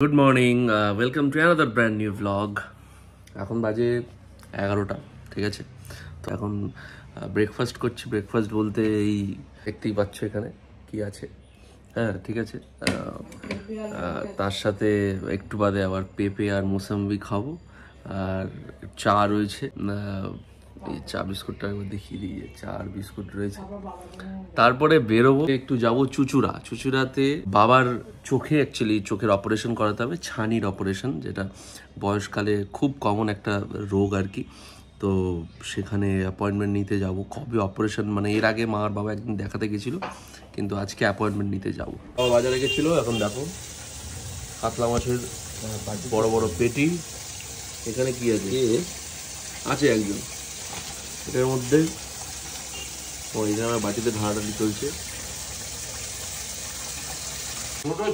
Good morning, welcome to another brand new blog. এখন বাজে 11টা, ঠিক আছে। তো এখন ব্রেকফাস্ট করছি। ব্রেকফাস্ট বলতে এই দেখতেই পাচ্ছ এখানে কি আছে, হ্যাঁ ঠিক আছে। তার সাথে একটু বাদে আবার পেঁপে আর মোসাম্বি খাবো, আর চা রয়েছে। এই চা বিস্কুটটা একবার দেখিয়ে দিই, চা আর বিস্কুট রয়েছে। তারপরে বেরোবো, একটু যাবো চুচুড়াতে বাবার চোখে, অ্যাকচুয়ালি চোখের অপারেশন করাতে হবে, ছানির অপারেশন, যেটা বয়সকালে খুব কমন একটা রোগ আর কি। তো সেখানে অ্যাপয়েন্টমেন্ট নিতে যাব। কবে অপারেশন, মানে এর আগে মা আর বাবা একদিন দেখাতে গেছিল, কিন্তু আজকে অ্যাপয়েন্টমেন্ট নিতে যাব। বাবা বাজারে গেছিল, এখন দেখো কাতলা মাছের বড় বড় পেটি। এখানে কি আছে আছে একজন, এটার মধ্যে এখানে আমার বাটিতে ঢাড়াঢাড়ি চলছে।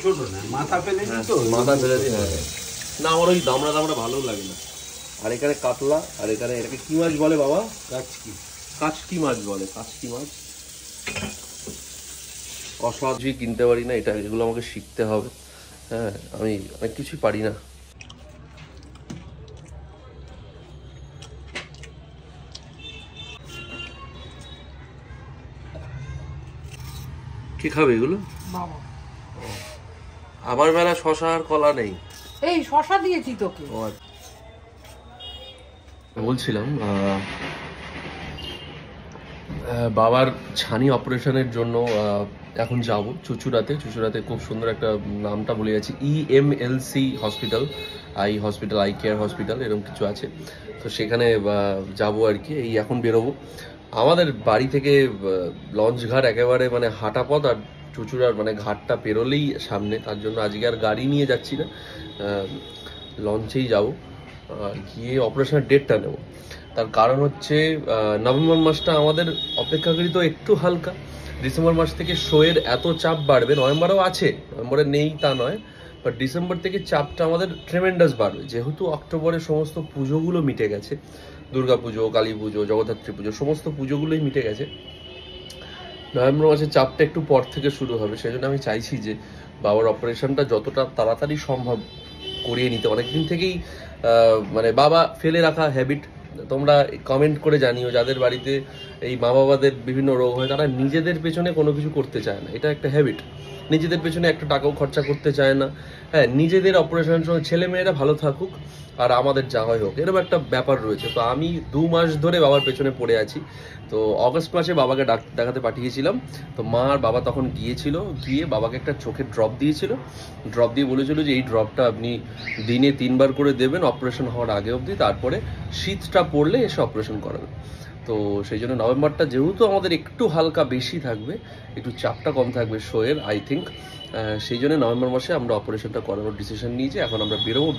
ছোট না, মাথা ফেলে দিই। হ্যাঁ না, আমার ওই দামড়া ভালো লাগে না। আর এখানে কাতলা, আর এখানে এটাকে কি মাছ বলে বাবা? কাচকি মাছ বলে, কাচকি মাছ। অসাধু কিনতে পারি না, এটা এগুলো আমাকে শিখতে হবে। হ্যাঁ, আমি অনেক কিছুই পারি না। কি খাবে এগুলো? বাবা আমার বেলা শশা আর কলা নেই। এই শশা দিয়েছি তোকে। বলছিলাম বাবার ছানি অপারেশনের জন্য এখন যাব চুচুড়াতে খুব সুন্দর একটা, নামটা ভুলে যাচ্ছি, EMLC hospital, eye care hospital, এরকম কিছু আছে। তো সেখানে যাব আর কি। এই এখন বেরোবো। আমাদের বাড়ি থেকে লঞ্চ ঘাট একেবারে মানে হাঁটা পথ, আর চুচুড়ার মানে ঘাটটা পেরোলেই সামনে। তার জন্য আজকে আর গাড়ি নিয়ে যাচ্ছি না, লঞ্চেই যাব। গিয়ে অপারেশনের ডেটটা নেব। তার কারণ হচ্ছে নভেম্বর মাসটা আমাদের অপেক্ষাকৃত একটু হালকা। ডিসেম্বর মাস থেকে শোয়ের এত চাপ বাড়বে, নভেম্বরেও আছে, নভেম্বরে নেই তা নয়, বাট ডিসেম্বর থেকে চাপটা আমাদের ট্রেমেন্ডাস বাড়বে, যেহেতু অক্টোবরে সমস্ত পুজোগুলো মিটে গেছে। দুর্গা পুজো, কালী পুজো, জগদ্ধাত্রী পুজো, সমস্ত পুজোগুলোই মিটে গেছে। নভেম্বর মাসে চাপটা একটু পর থেকে শুরু হবে। সেই জন্য আমি চাইছি যে বাবার অপারেশনটা যতটা তাড়াতাড়ি সম্ভব করিয়ে নিতে। অনেকদিন থেকেই মানে বাবা ফেলে রাখা হ্যাবিট। তোমরা কমেন্ট করে জানিও, যাদের বাড়িতে এই মা বাবাদের বিভিন্ন রোগ হয়, তারা নিজেদের পেছনে কোনো কিছু করতে চায় না। এটা একটা হ্যাবিট, নিজেদের পেছনে একটা টাকাও খরচা করতে চায় না। হ্যাঁ, নিজেদের অপারেশনের সময় ছেলেমেয়েরা ভালো থাকুক আর আমাদের যা হয় হোক, এরকম একটা ব্যাপার রয়েছে। তো আমি 2 মাস ধরে বাবার পেছনে পড়ে আছি। তো অগস্ট মাসে বাবাকে দেখাতে পাঠিয়েছিলাম। তো মা আর বাবা তখন গিয়ে বাবাকে একটা চোখের ড্রপ দিয়েছিল। ড্রপ দিয়ে বলেছিল যে এই ড্রপটা আপনি দিনে 3 বার করে দেবেন অপারেশন হওয়ার আগে অবধি, তারপরে শীতটা পড়লে এসে অপারেশন করাবেন। তো সেই জন্য নভেম্বরটা যেহেতু আমাদের একটু হালকা বেশি থাকবে, একটু চাপটা কম থাকবে শোয়ের, আই থিঙ্ক, সেই জন্য নভেম্বর মাসে আমরা অপারেশনটা করানোর ডিসিশন নিয়েছি। এখন আমরা বেরোবো,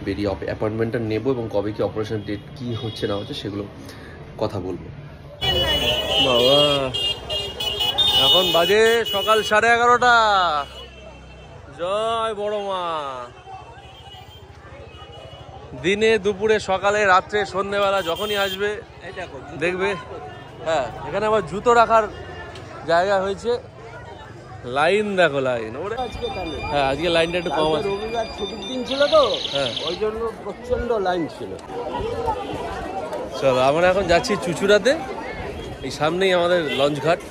বেরিয়ে অ্যাপয়েন্টমেন্টটা নেবো, এবং কবে কি অপারেশন ডেট কী হচ্ছে না হচ্ছে সেগুলো কথা বলবো। বাবা এখন বাজে সকাল 11:30। জয় বড় মা। দিনে, দুপুরে, সকালে, রাত্রে, সন্ধ্যেবেলা যখনই আসবে দেখবে, হ্যাঁ এখানে আবার জুতো রাখার জায়গা হয়েছে। লাইন দেখো, লাইন। হ্যাঁ, আজকে লাইনটা একটু কম আছে, রবিবার ছুটির দিন ছিল তো, হ্যাঁ ওই জন্য প্রচন্ড লাইন ছিল। চলো, আমরা এখন যাচ্ছি চুচুড়াতে। এই সামনেই আমাদের লঞ্চ ঘাট।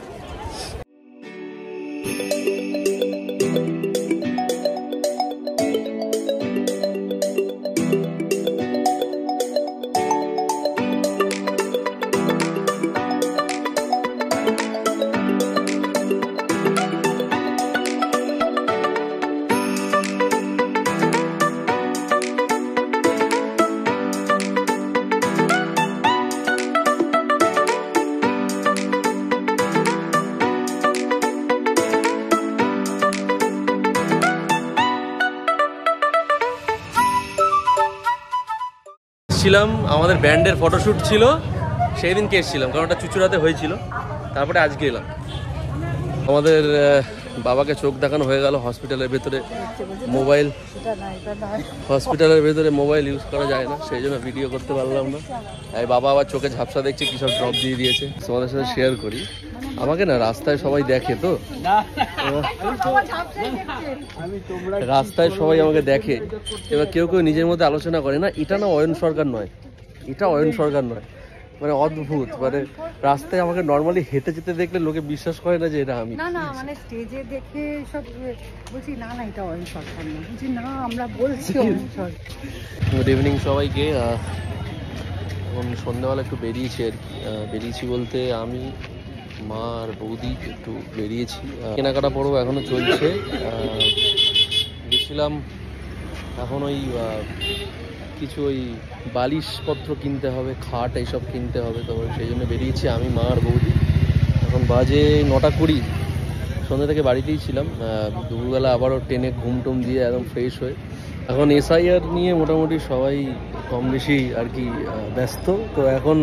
ছিলাম, আমাদের ব্যান্ডের ফটোশ্যুট ছিল, সেই দিনকে এসেছিলাম, কারণ ওটা চুচুড়াতে হয়েছিল। তারপরে আজকে এলাম। আমাদের বাবাকে চোখ দেখানো হয়ে গেল। হসপিটালের ভেতরে মোবাইল ইউজ করা যায় না, সেই জন্য ভিডিও করতে পারলাম না। বাবা আবার চোখে ঝাপসা দেখছে, কী সব ড্রপ দিয়ে দিয়েছে, তোমাদের সাথে শেয়ার করি। আমাকে না রাস্তায় সবাই দেখে তো, রাস্তায় সবাই আমাকে দেখে, এবার কেউ কেউ নিজের মধ্যে আলোচনা করে না এটা না অয়ন সরকার নয়, এটা অয়ন সরকার নয়, মানে অদ্ভুত, মানে রাস্তায় আমাকে নর্মালি হেঁটে যেতে দেখলে লোকে বিশ্বাস করে না যে এটা আমি। না না মানে স্টেজে দেখে সব বলছি না না এটা অয়ন সরকার না, বলছি না আমরা বলছি অয়ন সরকার। গুড ইভিনিং সবাইকে। এখন সন্ধ্যাবেলা একটু বেরিয়েছি আর কি, বেরিয়েছি বলতে আমি, মা আর বৌদি একটু বেরিয়েছি, কেনাকাটা পর্ব এখনো চলছে। গেছিলাম এখন ওই কিছু ওই বালিশপত্র কিনতে হবে, খাট এইসব কিনতে হবে, তো সেই জন্য বেরিয়েছি আমি, মা আর বৌদি। এখন বাজে 9:20, সন্ধ্যা থেকে বাড়িতেই ছিলাম, দুপুরবেলা আবারও ট্রেনে ঘুম টুম দিয়ে একদম ফ্রেশ হয়ে এখন এসআইআর নিয়ে মোটামুটি সবাই কম বেশি আর কি ব্যস্ত। তো এখন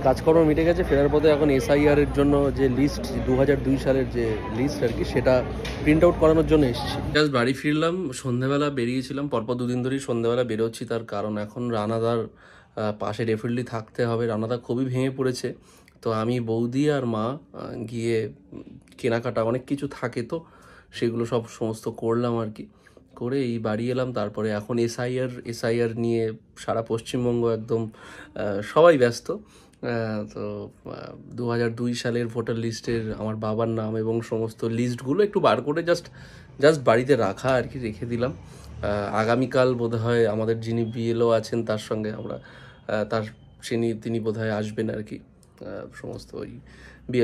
কাজকর্ম মিটে গেছে, ফেরার পথে এখন এসআইআর এর জন্য যে লিস্ট 2002 সালের যে লিস্ট আর কি, সেটা প্রিন্ট আউট করানোর জন্য এসেছি। জাস্ট বাড়ি ফিরলাম, সন্ধ্যাবেলা বেরিয়েছিলাম, পরপর দুদিন ধরেই সন্ধ্যাবেলা বেরোচ্ছি, তার কারণ এখন রানাদার পাশে ডেফিনেটলি থাকতে হবে, রানাদা খুবই ভেঙে পড়েছে। তো আমি, বৌদি আর মা গিয়ে কেনাকাটা অনেক কিছু থাকে, তো সেগুলো সমস্ত করলাম আর কি, করে এই বাড়ি এলাম। তারপরে এখন এসআইআর নিয়ে সারা পশ্চিমবঙ্গ একদম সবাই ব্যস্ত। তো 2002 সালের ভোটার লিস্টের আমার বাবার নাম এবং সমস্ত লিস্টগুলো একটু বার করে জাস্ট বাড়িতে রাখা আর কি, রেখে দিলাম। আগামীকাল বোধহয় আমাদের যিনি বিএলও আছেন তার সঙ্গে আমরা তিনি বোধহয় আসবেন আর কি, সমস্ত ওই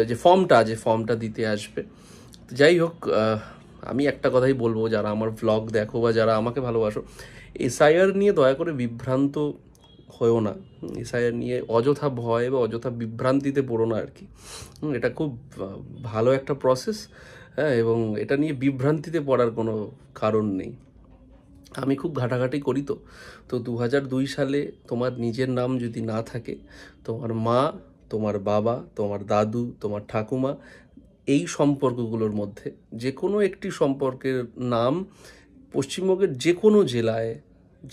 যে ফর্মটা দিতে আসবে। যাই হোক, আমি একটা কথাই বলবো, যারা আমার ভ্লগ দেখো বা যারা আমাকে ভালোবাসো, এসআইআর নিয়ে দয়া করে বিভ্রান্ত হয়েও না, এসআইআর নিয়ে অযথা ভয় বা অযথা বিভ্রান্তিতে পড়ো না আর কি। এটা খুব ভালো একটা প্রসেস, হ্যাঁ, এবং এটা নিয়ে বিভ্রান্তিতে পড়ার কোনো কারণ নেই। আমি খুব ঘাটাঘাটি করি, তো 2002 সালে তোমার নিজের নাম যদি না থাকে, তোমার মা, তোমার বাবা, তোমার দাদু, তোমার ঠাকুমা, এই সম্পর্কগুলোর মধ্যে যে কোনো একটি সম্পর্কের নাম পশ্চিমবঙ্গের যে কোনো জেলায়,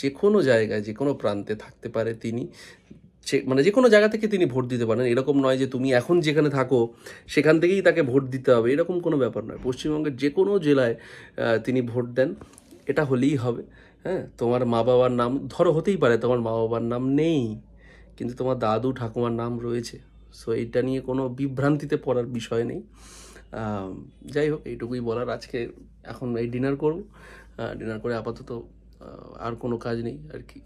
যে কোনো জায়গায়, যে কোনো প্রান্তে থাকতে পারে, তিনি মানে যে কোনো জায়গা থেকে তিনি ভোট দিতে পারেন। এরকম নয় যে তুমি এখন যেখানে থাকো সেখান থেকেই তাকে ভোট দিতে হবে, এরকম কোনো ব্যাপার নয়। পশ্চিমবঙ্গের যে কোনো জেলায় তিনি ভোট দেন, এটা হলেই হবে। হ্যাঁ, তোমার মা বাবার নাম ধরো হতেই পারে তোমার মা বাবার নাম নেই, কিন্তু তোমার দাদু ঠাকুমার নাম রয়েছে, সো এটা নিয়ে কোনো বিভ্রান্তিতে পড়ার বিষয় নেই। যাই হোক, এইটুকুই বলার। আজকে এখন এই ডিনার করব, ডিনার করে আপাতত আর কোনো কাজ নেই আর কি।